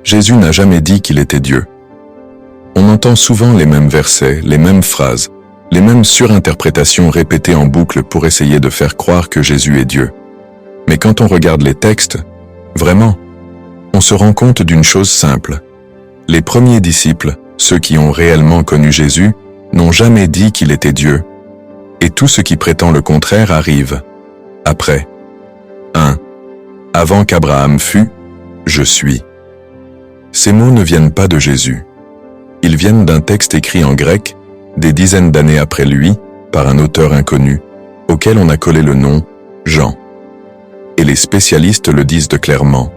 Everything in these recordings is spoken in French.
Jésus n'a jamais dit qu'il était Dieu. On entend souvent les mêmes versets, les mêmes phrases, les mêmes surinterprétations répétées en boucle pour essayer de faire croire que Jésus est Dieu. Mais quand on regarde les textes, vraiment, on se rend compte d'une chose simple. Les premiers disciples, ceux qui ont réellement connu Jésus, n'ont jamais dit qu'il était Dieu. Et tout ce qui prétend le contraire arrive après. 1. Avant qu'Abraham fût, je suis. Ces mots ne viennent pas de Jésus. Ils viennent d'un texte écrit en grec, des dizaines d'années après lui, par un auteur inconnu, auquel on a collé le nom Jean. Et les spécialistes le disent clairement.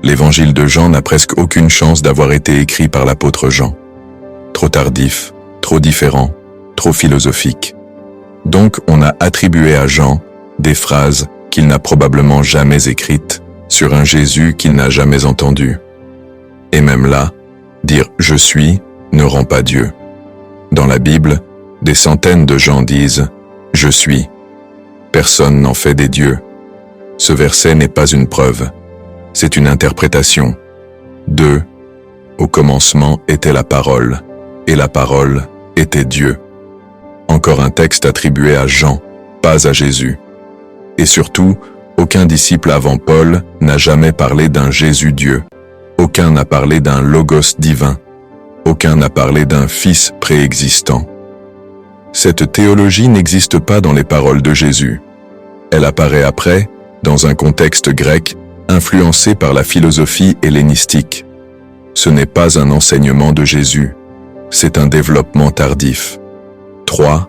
L'évangile de Jean n'a presque aucune chance d'avoir été écrit par l'apôtre Jean. Trop tardif, trop différent, trop philosophique. Donc on a attribué à Jean des phrases qu'il n'a probablement jamais écrites sur un Jésus qu'il n'a jamais entendu. Et même là, dire « je suis » ne rend pas Dieu. Dans la Bible, des centaines de gens disent « je suis ». Personne n'en fait des dieux. Ce verset n'est pas une preuve, c'est une interprétation. 2. Au commencement était la parole, et la parole était Dieu. Encore un texte attribué à Jean, pas à Jésus. Et surtout, aucun disciple avant Paul n'a jamais parlé d'un Jésus Dieu. Aucun n'a parlé d'un logos divin. Aucun n'a parlé d'un fils préexistant. Cette théologie n'existe pas dans les paroles de Jésus. Elle apparaît après, dans un contexte grec, influencé par la philosophie hellénistique. Ce n'est pas un enseignement de Jésus, c'est un développement tardif. 3.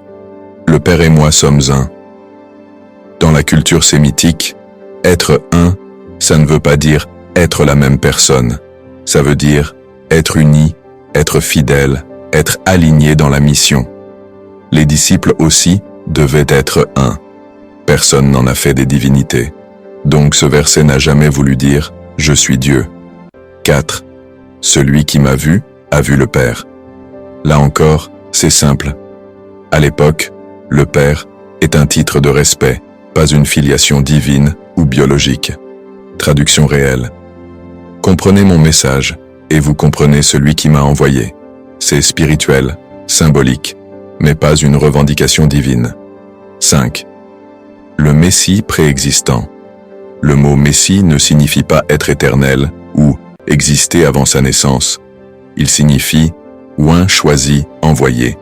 Le Père et moi sommes un. Dans la culture sémitique, être un, ça ne veut pas dire être la même personne. Ça veut dire être unis, être fidèles, être alignés dans la mission. Les disciples aussi devaient être un. Personne n'en a fait des divinités. Donc ce verset n'a jamais voulu dire « Je suis Dieu ». 4. Celui qui m'a vu a vu le Père. Là encore, c'est simple. À l'époque, le Père est un titre de respect, pas une filiation divine ou biologique. Traduction réelle. Comprenez mon message, et vous comprenez celui qui m'a envoyé. C'est spirituel, symbolique, mais pas une revendication divine. 5. Le Messie préexistant. Le mot Messie ne signifie pas être éternel ou exister avant sa naissance. Il signifie oint choisi, envoyé.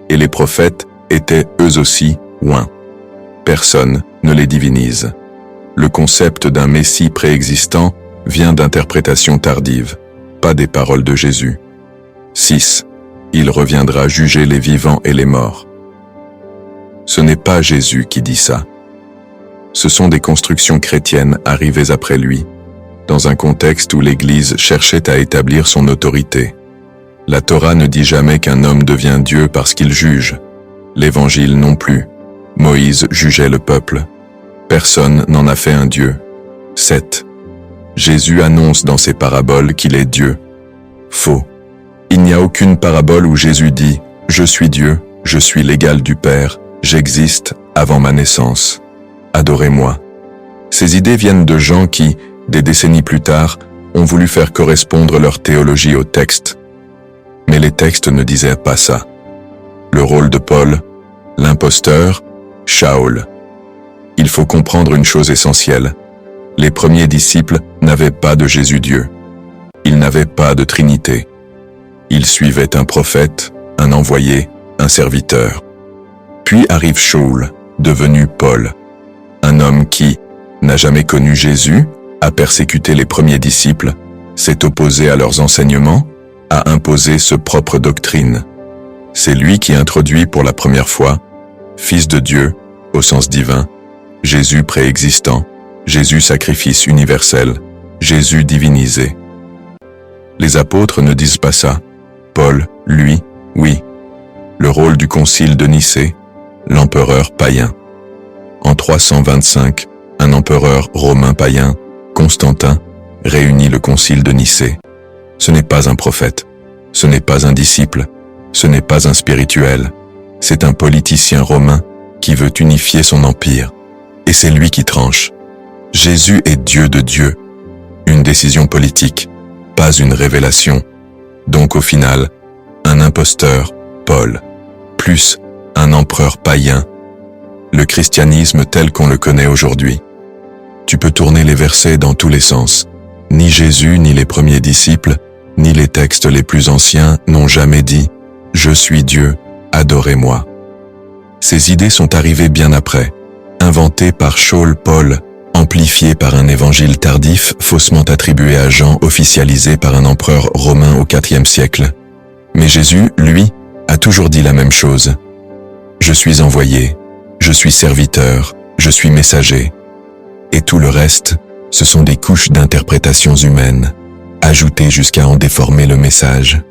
Et les prophètes étaient eux aussi oint. Personne ne les divinise. Le concept d'un Messie préexistant vient d'interprétations tardives, pas des paroles de Jésus. 6. Il reviendra juger les vivants et les morts. Ce n'est pas Jésus qui dit ça. Ce sont des constructions chrétiennes arrivées après lui, dans un contexte où l'Église cherchait à établir son autorité. La Torah ne dit jamais qu'un homme devient Dieu parce qu'il juge. L'Évangile non plus. Moïse jugeait le peuple. Personne n'en a fait un Dieu. 7. Jésus annonce dans ses paraboles qu'il est Dieu. Faux. Il n'y a aucune parabole où Jésus dit « Je suis Dieu, je suis l'égal du Père, j'existe avant ma naissance. Adorez-moi ». Ces idées viennent de gens qui, des décennies plus tard, ont voulu faire correspondre leur théologie au texte. Mais les textes ne disaient pas ça. Le rôle de Paul, l'imposteur, Shaul. Il faut comprendre une chose essentielle. Les premiers disciples n'avaient pas de Jésus Dieu. Ils n'avaient pas de Trinité. Ils suivaient un prophète, un envoyé, un serviteur. Puis arrive Shaul, devenu Paul. Un homme qui n'a jamais connu Jésus, a persécuté les premiers disciples, s'est opposé à leurs enseignements, a imposé sa propre doctrine. C'est lui qui introduit pour la première fois Fils de Dieu, au sens divin, Jésus préexistant, Jésus sacrifice universel, Jésus divinisé. Les apôtres ne disent pas ça. Paul, lui, oui. Le rôle du concile de Nicée, l'empereur païen. En 325, un empereur romain païen, Constantin, réunit le concile de Nicée. Ce n'est pas un prophète, ce n'est pas un disciple, ce n'est pas un spirituel, c'est un politicien romain qui veut unifier son empire. Et c'est lui qui tranche. Jésus est Dieu de Dieu. Une décision politique. pas une révélation. Donc au final, un imposteur, Paul, plus un empereur païen, le christianisme tel qu'on le connaît aujourd'hui. Tu peux tourner les versets dans tous les sens. Ni Jésus, ni les premiers disciples, ni les textes les plus anciens n'ont jamais dit « Je suis Dieu, adorez-moi ». Ces idées sont arrivées bien après, inventées par Shaul Paul, amplifiées par un évangile tardif faussement attribué à Jean, officialisé par un empereur romain au IVe siècle. Mais Jésus, lui, a toujours dit la même chose. « Je suis envoyé, je suis serviteur, je suis messager ». Et tout le reste, ce sont des couches d'interprétations humaines, ajoutées jusqu'à en déformer le message.